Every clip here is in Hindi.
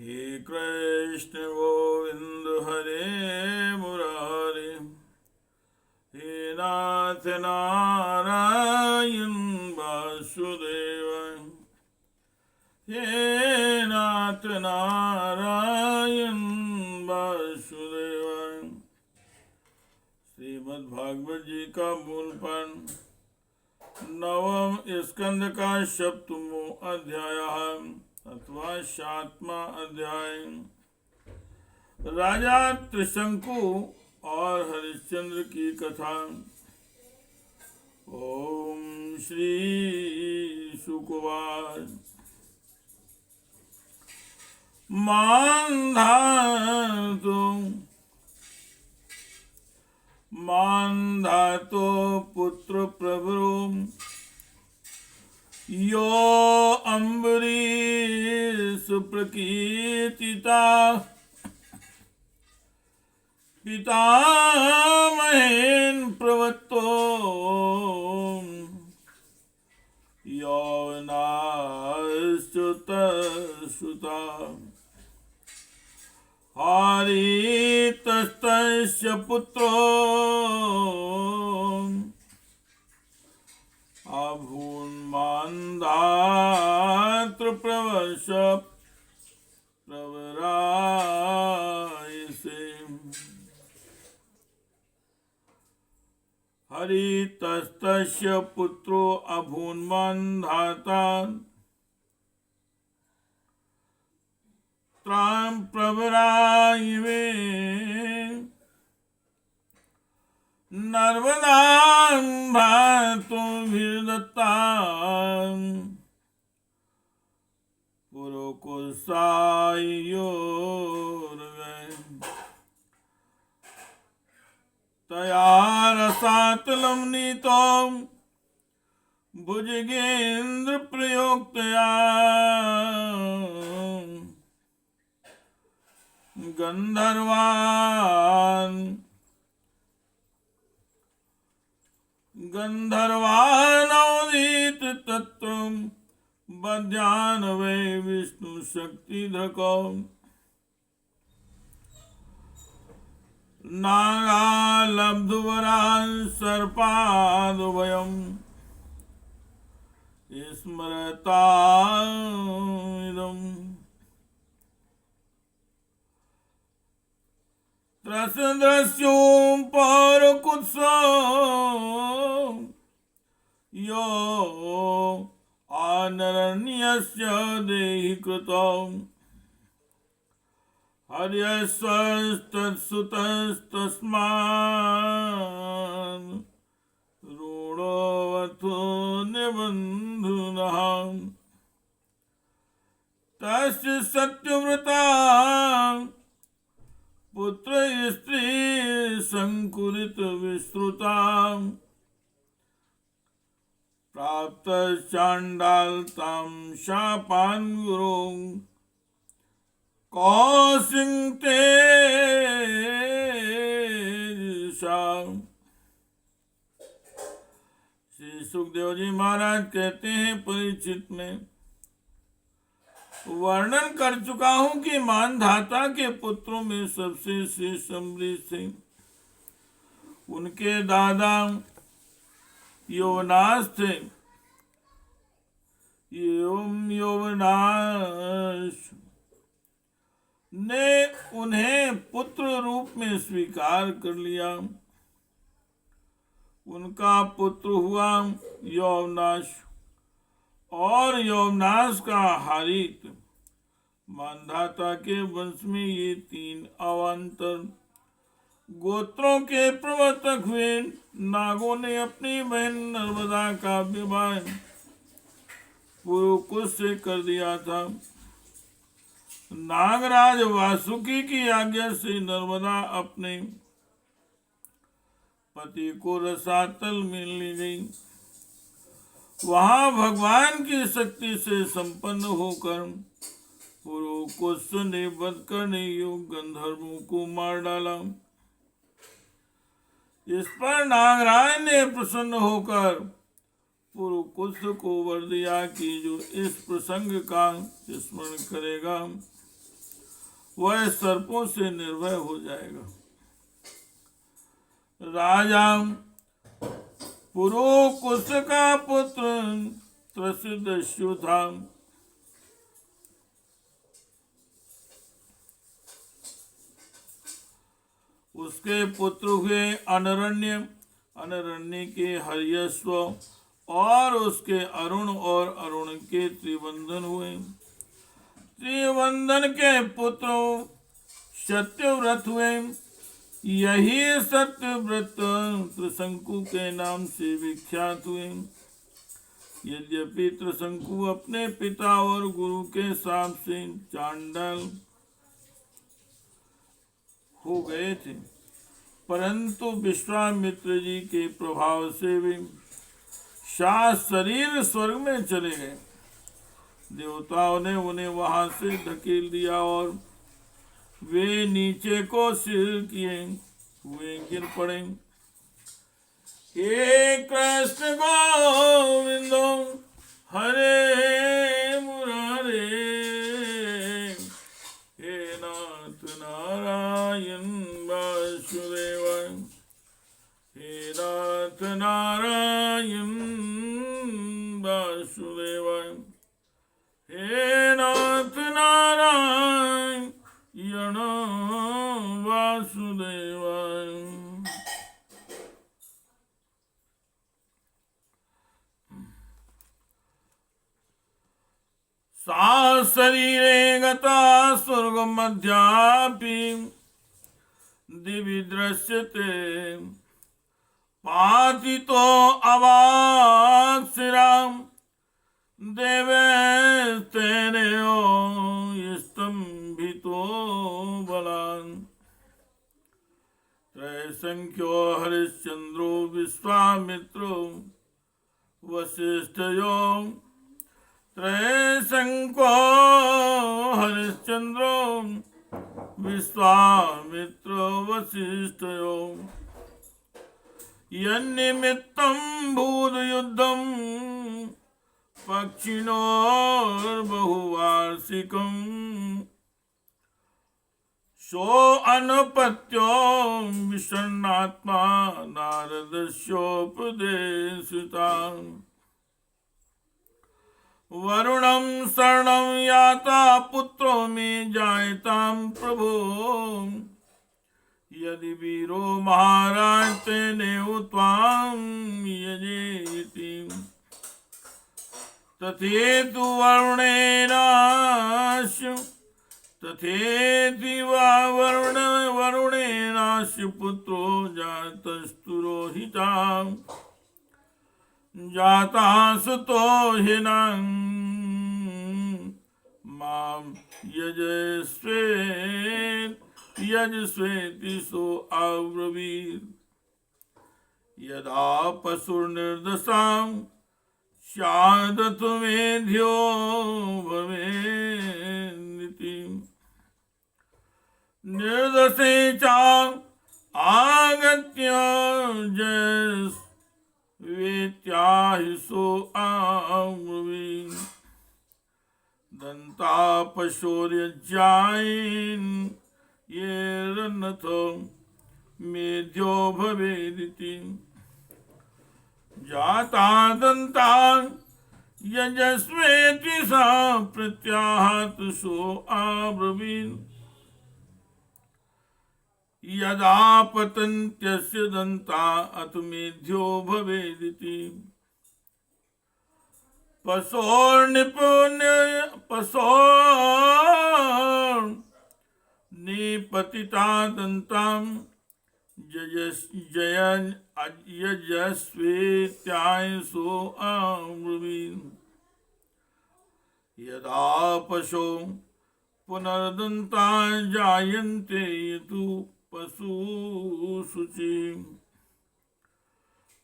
हे कृष्ण गोविंद हरे मुरारे, हे नाथ नारायण वासुदेव, हे नाथ नारायण वासुदेव। श्रीमद्भागवत जी का मूल पाठ, नवम स्कंद का सप्तमो अध्याय अथवा 7वां अध्याय। राजा त्रिशंकु और हरिश्चंद्र की कथा। ओम श्री शुकवार। मान्धातो पुत्र प्रभुरो यो अम्बरीष प्रकीर्तिता पितामहेन प्रवत्तो यौवनाच्युतसुता हरितस्तस्य पुत्रो अभून्मान्धातृप्रवर्ष प्रवरायसे। हरितस्तस्य पुत्रो अभून्मान्धाता त्रां प्रवरायिवे नर्मदां भातुभिर्दत्तां पुरुकुत्सायोर्वै तया रसातलं नीतं भुजगेन्द्र प्रयोक्तया गंधर्वानोदित तत्त्वं बध्यान वै विष्णु शक्तिधृकम् नागालब्धवरान् सर्पादुभयम् स्मरतामिदम् त्रसदस्यों परकुत्सो यो आनरण्यस्य देहि कृतं हर्यस्वस्तत्सुतस्तस्मान् रूढोऽवथो निबन्धुनः तस्य सत्यव्रता पुत्र स्त्री संकुलित विस्तृता प्राप्त चांडालतां शापान् गुरो कौसिंते श्री सुखदेव जी महाराज कहते हैं, परीक्षित में वर्णन कर चुका हूं कि मानधाता के पुत्रों में सबसे श्रेष्ठ अम्बरीश थे। उनके दादा यौवनाश थे। यौवनाश ने उन्हें पुत्र रूप में स्वीकार कर लिया। उनका पुत्र हुआ यौवनाश और यौवनाश का हारित। मानधाता के वंश में ये 3 अवान्तर गोत्रों के प्रवर्तक हुए। नागों ने अपनी बहन नर्मदा का विवाह पुरुकुश से कर दिया था। नागराज वासुकी की आज्ञा से नर्मदा अपने पति को रसातल में ले गई। वहां भगवान की शक्ति से संपन्न होकर पुरुकुश ने वध करने योग्य गंधर्वों को मार डाला। इस पर नागराज ने प्रसन्न होकर पुरुकुश को वर दिया कि जो इस प्रसंग का स्मरण करेगा वह सर्पों से निर्भय हो जाएगा। राजा पुरुकुश का पुत्र त्रसिदस्यु था। उसके पुत्र हुए अनरण्य, अनरण्य के हर्यश्व, और उसके अरुण और अरुण के त्रिवंदन हुए। त्रिवंदन के पुत्र सत्यव्रत हुए। यही सत्यव्रत त्रिशंकु के नाम से विख्यात हुए। यद्यपि त्रिशंकु अपने पिता और गुरु के साथ से चांडाल हो गए थे, परंतु विश्वामित्र जी के प्रभाव से वे शरीर स्वर्ग में चले गए। देवताओं ने उन्हें वहां से धकेल दिया और वे नीचे को सिर किए हुए गिर पड़े। हे कृष्ण गोविंदो हरे मुरारे, हे नाथ नारायण वासुदेव, हे नाथ नारायण वासुदेव, हे नाथ नारायण वासुदेव। सा शरीरे गता स्वर्ग मध्यापि दिवि दृश्यते, पातितो अवाक्शिराम देवस्तेनेयो स्तंभितो बलान्। त्रैसंख्यो हरिश्चंद्रो विश्वामित्रो वसिष्ठयो, त्रैसंख्यो हरिश्चंद्रो विश्वामित्रो वसिष्ठयो, यन्निमित्तं भूतयुद्धं पक्षिणोर्बहुवार्षिकम्, सो अनुपत्यो विषण्णात्मा नारदस्योपदेशिताम्। वरुणं शरणं याता पुत्रो मे जायतां प्रभो, यदि वीरो महाराज तेनेव त्वां यजेति। तथेतु वरुणेनास्य, तथेति वा वरुणेनास्य पुत्रो जातस्तुरोहिता, जाता सुतो हिनं मां यजस्वेति सो अब्रवीत्। यदा पशुर्निर्दशां स्यादथ मेध्यो भवेन्निति, निर्दशे च आगत्य वेत्याहि सो अब्रवीत्। दन्तापशोर्यज्ञायेन ये रन्नथ मेध्यो भवेदिति, जाता दन्तान् यजस्वेति सा प्रत्याहात सो अब्रवीत्। यदा पतन्त्यस्य दन्ता अथ मेध्यो भवेदिति, पशोर्निपतिता दन्तां यजस्वेत्यायसो अब्रवीत्। यदा पशो पुनर्दन्ता जायन्ते यतु पशु शुचि।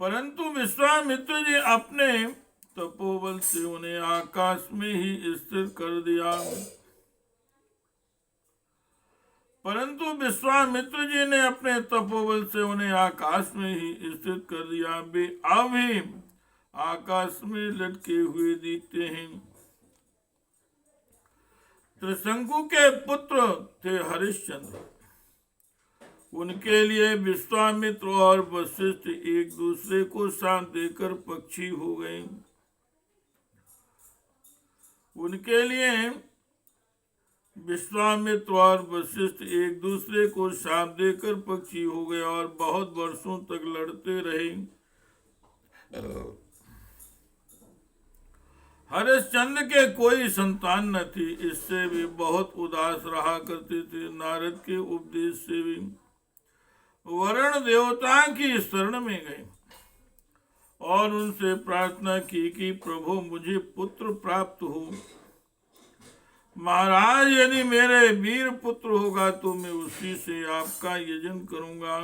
परंतु विश्वामित्र जी अपने तपोबल से उन्हें आकाश में ही स्थिर कर दिया। परंतु विश्वामित्र जी ने अपने तपोबल से उन्हें आकाश में ही स्थित कर दिया। वे अभी आकाश में लटके हुए दिखते हैं। त्रिशंकु के पुत्र थे हरिश्चंद्र। उनके लिए विश्वामित्र और वशिष्ठ एक दूसरे को साथ देकर पक्षी हो गए। उनके लिए विश्वामित्र और वशिष्ठ एक दूसरे को शाप देकर पक्षी हो गए और बहुत वर्षों तक लड़ते रहे। हरिश्चंद्र के कोई संतान न थी, इससे भी बहुत उदास रहा करते थे। नारद के उपदेश से भी वरुण देवता की शरण में गए और उनसे प्रार्थना की कि प्रभु मुझे पुत्र प्राप्त हो। महाराज, यदि मेरे वीर पुत्र होगा तो मैं उसी से आपका यजन करूंगा।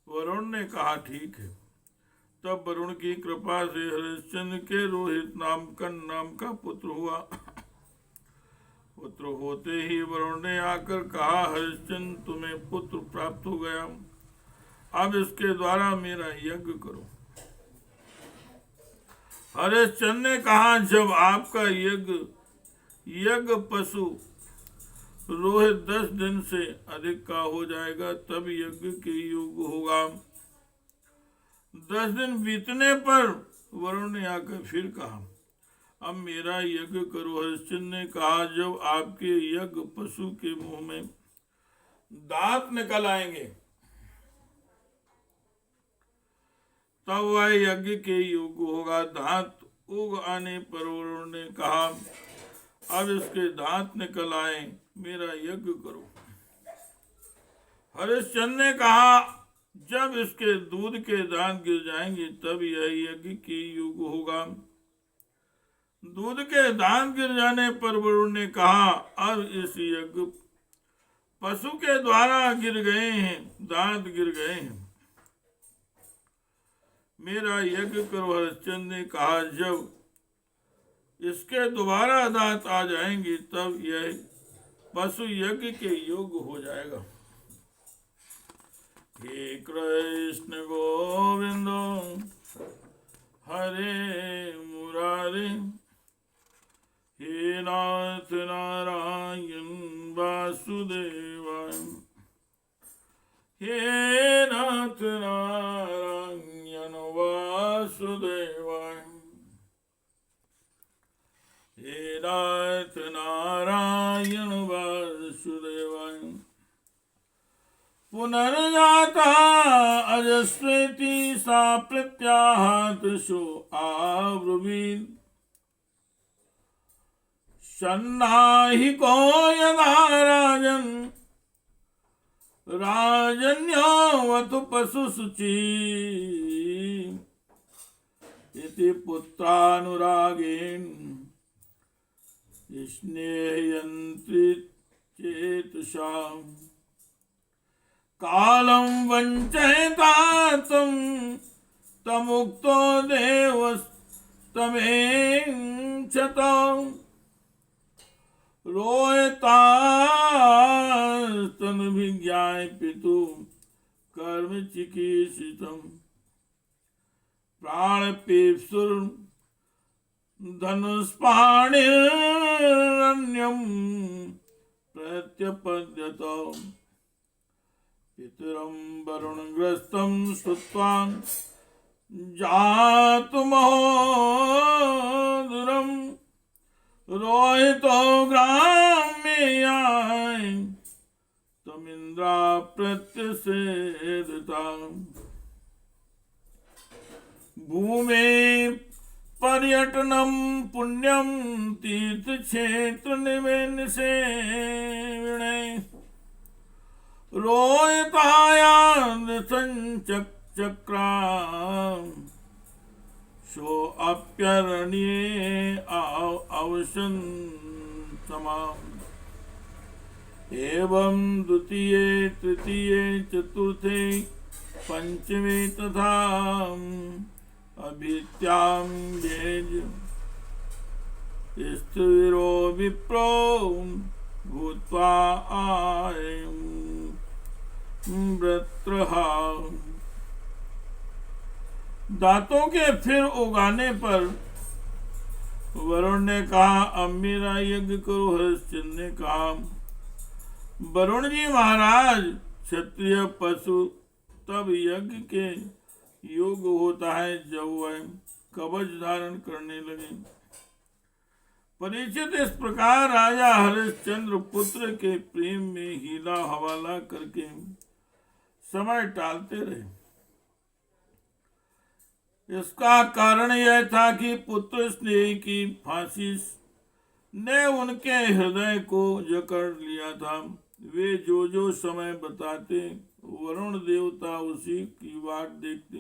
वरुण ने कहा ठीक है। तब वरुण की कृपा से हरिश्चंद्र के रोहित नाम का पुत्र हुआ। पुत्र होते ही वरुण ने आकर कहा, हरिश्चंद्र तुम्हें पुत्र प्राप्त हो गया, अब इसके द्वारा मेरा यज्ञ करो। हरिश्चंद्र ने कहा, जब आपका यज्ञ पशु रोहित 10 दिन से अधिक का हो जाएगा तब यज्ञ के योग्य होगा। 10 दिन बीतने पर वरुण ने आकर फिर कहा, अब मेरा यज्ञ करो। हरिश्चंद्र ने कहा, जब आपके यज्ञ पशु के मुंह में दांत निकल आएंगे तब वह यज्ञ के योग्य होगा। दांत उग आने पर वरुण ने कहा, अब इसके दांत निकल आए, मेरा यज्ञ करो। हरिश्चंद्र ने कहा, जब इसके दूध के दांत गिर जाएंगे तब यह यज्ञ के योग्य होगा। दूध के दांत गिर जाने पर वरुण ने कहा, अब इस यज्ञ पशु के द्वारा गिर गए हैं, दांत गिर गए हैं, मेरा यज्ञ करो। हरिश्चंद्र ने कहा, जब इसके दोबारा दांत आ जाएंगे तब यह पशु यज्ञ के योग्य हो जाएगा। हे कृष्ण गोविंद हरे मुरारे, हे नाथ नारायण वासुदेवाय, हे नाथ नारायण वासुदेवाय, हे नाथ नारायण वासुदेवाय। पुनर्जाता अजस्वेति सा प्रत्याहतशो आब्रुवीत्, सन्नाहि को यदा राजन् राजन्यावतु पशुशुचि, इति पुत्रानुरागेन स्नेहयन्ति चेतसाम्, कालं वञ्चयता तमुक्तो देवस्तमेक्षत, रोयतास्तनभिज्ञाय पितु कर्म चिकीर्षितम्, प्राणपेप्सुर धनुष्पाणिरन्यं प्रत्यपद्यत, पितरं वरुणग्रस्तं श्रुत्वा जातु महोदरं, रोहितो ग्राम्याय तमिन्द्रा प्रत्यसेदता, भूमे पर्यटनं पुण्यं तीर्थक्षेत्र निवेशने, रोयतायान संचक्रा शो अप्यरण्ये अवसन समाम, एवं द्वितीये तृतीये चतुर्थे पंचमे तथा अभित्यां भेज स्थिरो विप्रो भूत्वा आयं व्रत्रहा। दांतों के फिर उगाने पर वरुण ने कहा, अब मेरा यज्ञ करो। हरिश्चंद्र ने कहा, वरुण जी महाराज, क्षत्रिय पशु तब यज्ञ के योग होता है जब वह कवच धारण करने लगे। परीक्षित, इस प्रकार राजा हरिश्चंद्र पुत्र के प्रेम में हीला हवाला करके समय टालते रहे। इसका कारण यह था कि पुत्र स्नेह की फांसी ने उनके हृदय को जकड़ लिया था। वे जो जो समय बताते, वरुण देवता उसी की बाट देखते।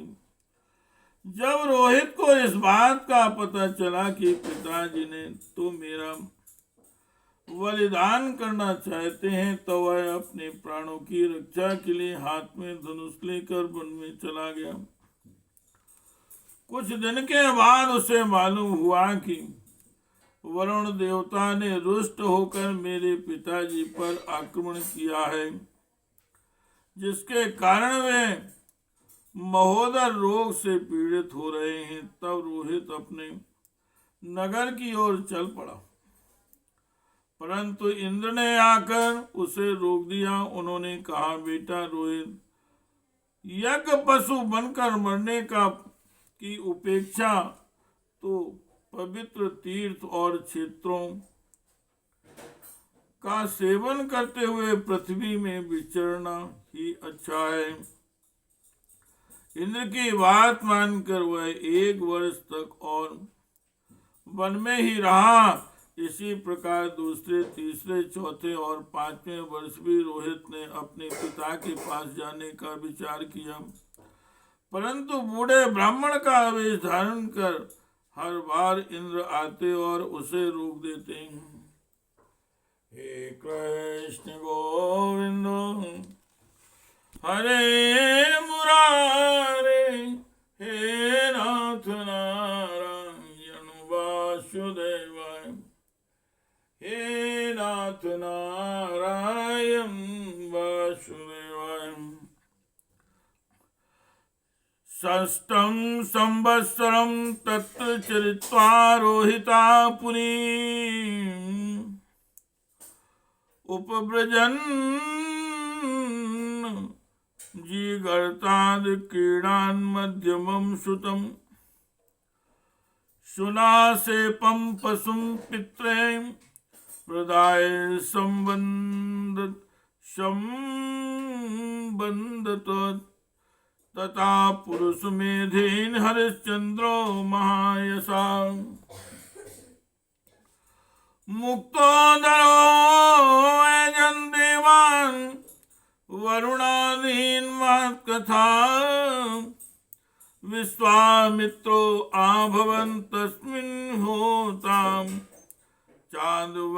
जब रोहित को इस बात का पता चला कि पिताजी ने तो मेरा बलिदान करना चाहते हैं, तो वह अपने प्राणों की रक्षा के लिए हाथ में धनुष लेकर वन में चला गया। कुछ दिन के बाद उसे मालूम हुआ कि वरुण देवता ने रुष्ट होकर मेरे पिताजी पर आक्रमण किया है, जिसके कारण वे महोदर रोग से पीड़ित हो रहे हैं। तब रोहित अपने नगर की ओर चल पड़ा, परंतु इंद्र ने आकर उसे रोक दिया। उन्होंने कहा, बेटा रोहित, यज्ञ पशु बनकर मरने की उपेक्षा तो पवित्र तीर्थ और क्षेत्रों का सेवन करते हुए पृथ्वी में विचरना ही अच्छा है। इंद्र की बात मानकर वह 1 वर्ष तक और वन में ही रहा। इसी प्रकार दूसरे, तीसरे, चौथे और 5वें वर्ष भी रोहित ने अपने पिता के पास जाने का विचार किया, परंतु बूढ़े ब्राह्मण का वेश धारण कर हर बार इंद्र आते और उसे रोक देते। हे कृष्ण गोविंद हरे मुरारे, हे नाथ नारायण वासुदेवाय, हे नाथ नारायण वासुदेवाय। षष्ठं संवत्सरं तत्र चरित्वा रोहिता पुरीम् उपव्रजन् जीगर्ताद् क्रीडान् मध्यमं सुतं सुनासेपं पशुं पित्रे प्रदाय संबंधत तथा पुरुष मेधेन हरिश्चंद्रो महायशा मुक्तो दरो यजन देवान् वरुणादीन् महत्कथा विश्वामित्रो आभवन् तस्मिन् होताम् चांदवर्योरात्मवान्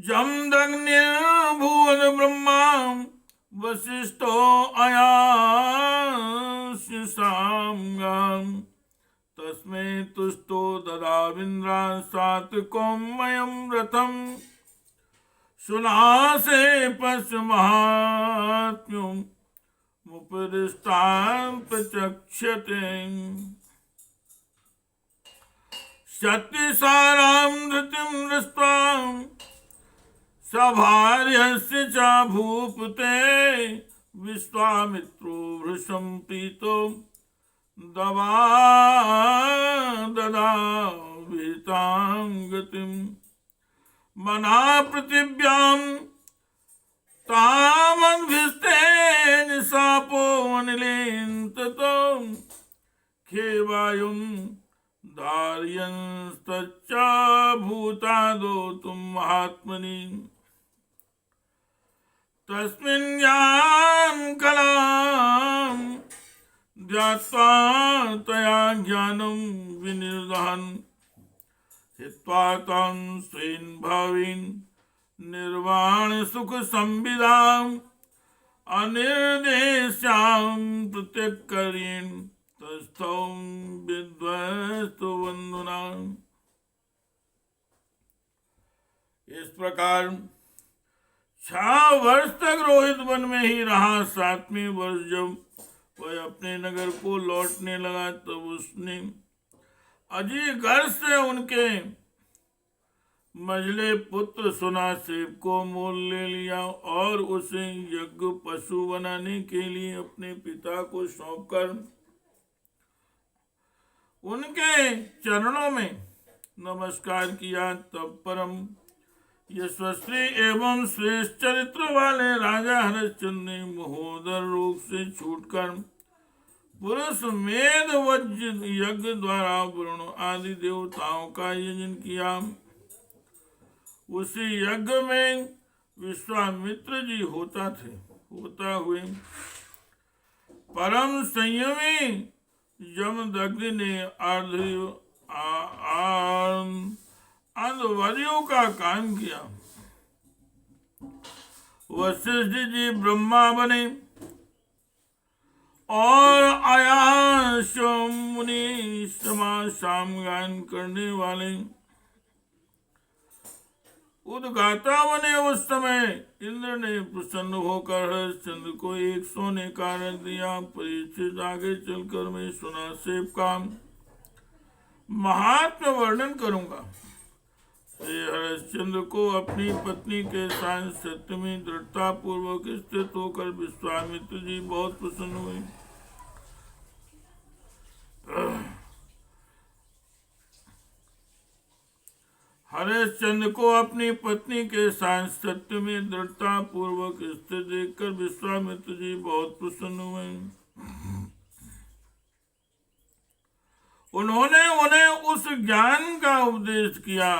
जमदग्निर्भूत ब्रह्मा वसिष्ठो अयाशिषांगाम् तस्मै तुष्टो ददाविन्द्रा सात्विकोमयं रथम् सुनासे पश्चिमात्म्यम् उपरिष्टान् प्रचक्ष्यते शक्तिसारां धृतिं दृष्ट्वा सभार्यस्य च भूपते विश्वामित्रो भृशं प्रीतो ददावितां गतिं मना पृथिव्यां तामद्भिस्तेन शापो अनिलेन ततो खेवायुं धारयंस्तच्च भूतादो तुम महात्मनि तस्मिन् ज्ञान कलां ध्यात्वा तया ज्ञानं विनिर्दहन् हित्वा तं स्वेन भावेन निर्वाण सुख संविदाम् अनिर्देश्यां प्रत्यक्करेण तस्थौ विध्वस्तु वंदना। इस प्रकार 6 वर्ष तक रोहित वन में ही रहा। 7वें वर्ष जब वह अपने नगर को लौटने लगा, तब उसने अजीगर से उनके मझले पुत्र सुनासेब को मोल ले लिया और उसे यज्ञ पशु बनाने के लिए अपने पिता को सौंपकर उनके चरणों में नमस्कार किया। तब परम यशस्वी एवं श्रेष्ठ चरित्र वाले राजा हरिश्चंद्र ने महोदर रोग से छूटकर पुरुष मेध वज्र यज्ञ द्वारा वरुण आदि देवताओं का यजन किया। उसी यज्ञ में विश्वामित्र जी होता हुए परम संयमी जमदग्नि ने अर्धवर्यों का काम किया। वशिष्ठ जी ब्रह्मा बने और आयास मुनि शाम गान करने वाले उद्गाता बने। उस समय इंद्र ने प्रसन्न होकर हरिश्चंद्र को एक सोने का रथ दिया। परीक्षित, आगे चलकर मैं सुनासेब का महात्म्य वर्णन करूंगा। हरिश्चंद्र को अपनी पत्नी के साथ सत्य में दृढ़ता पूर्वक स्थित होकर विश्वामित्र जी बहुत प्रसन्न हुए। हरिश्चंद्र को अपनी पत्नी के साथ सत्य में दृढ़ता पूर्वक स्थित देखकर विश्वामित्र जी बहुत प्रसन्न हुए। उन्होंने उन्हें उस ज्ञान का उपदेश किया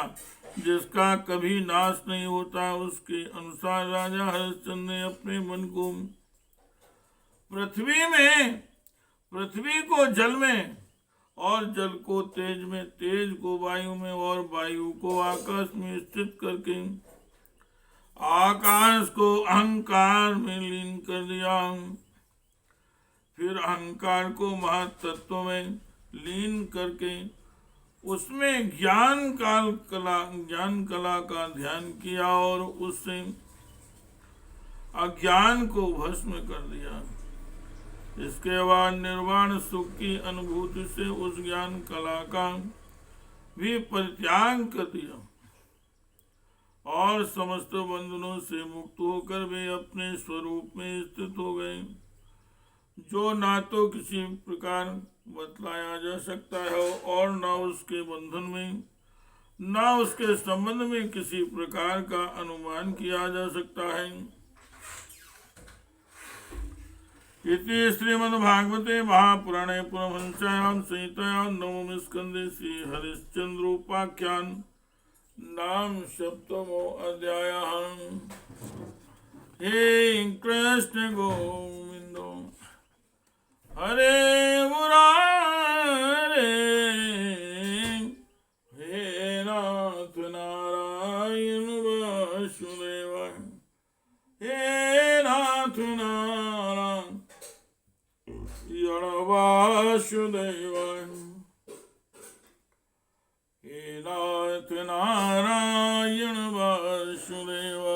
जिसका कभी नाश नहीं होता। उसके अनुसार राजा हरिश्चंद्र ने अपने मन को पृथ्वी को जल में और जल को तेज में, तेज को वायु में और वायु को आकाश में स्थित करके आकाश को अहंकार में लीन कर दिया। फिर अहंकार को महातत्व में लीन करके उसमें ज्ञान कला का ध्यान किया और उससे अज्ञान को भस्म कर दिया। इसके बाद निर्वाण सुख की अनुभूति से उस ज्ञान कला का भी परित्याग कर दिया और समस्त बंधनों से मुक्त होकर वे अपने स्वरूप में स्थित हो गए, जो ना तो किसी प्रकार बतलाया जा सकता है और ना उसके बंधन में, ना उसके संबंध में किसी प्रकार का अनुमान किया जा सकता है। इति श्रीमद्भागवते महापुराणे परमहंस्यां संहितायां नवम स्कंदे श्री हरिश्चंद्रोपाख्यान नाम सप्तमो अध्यायः। हे कृष्ण गोविंदो हरे मुरारे, हे नाथ नारायण वासुदेवाय, हे नाथ नारायण वासुदेवाय, हे नाथ नारायण वासुदेवाय।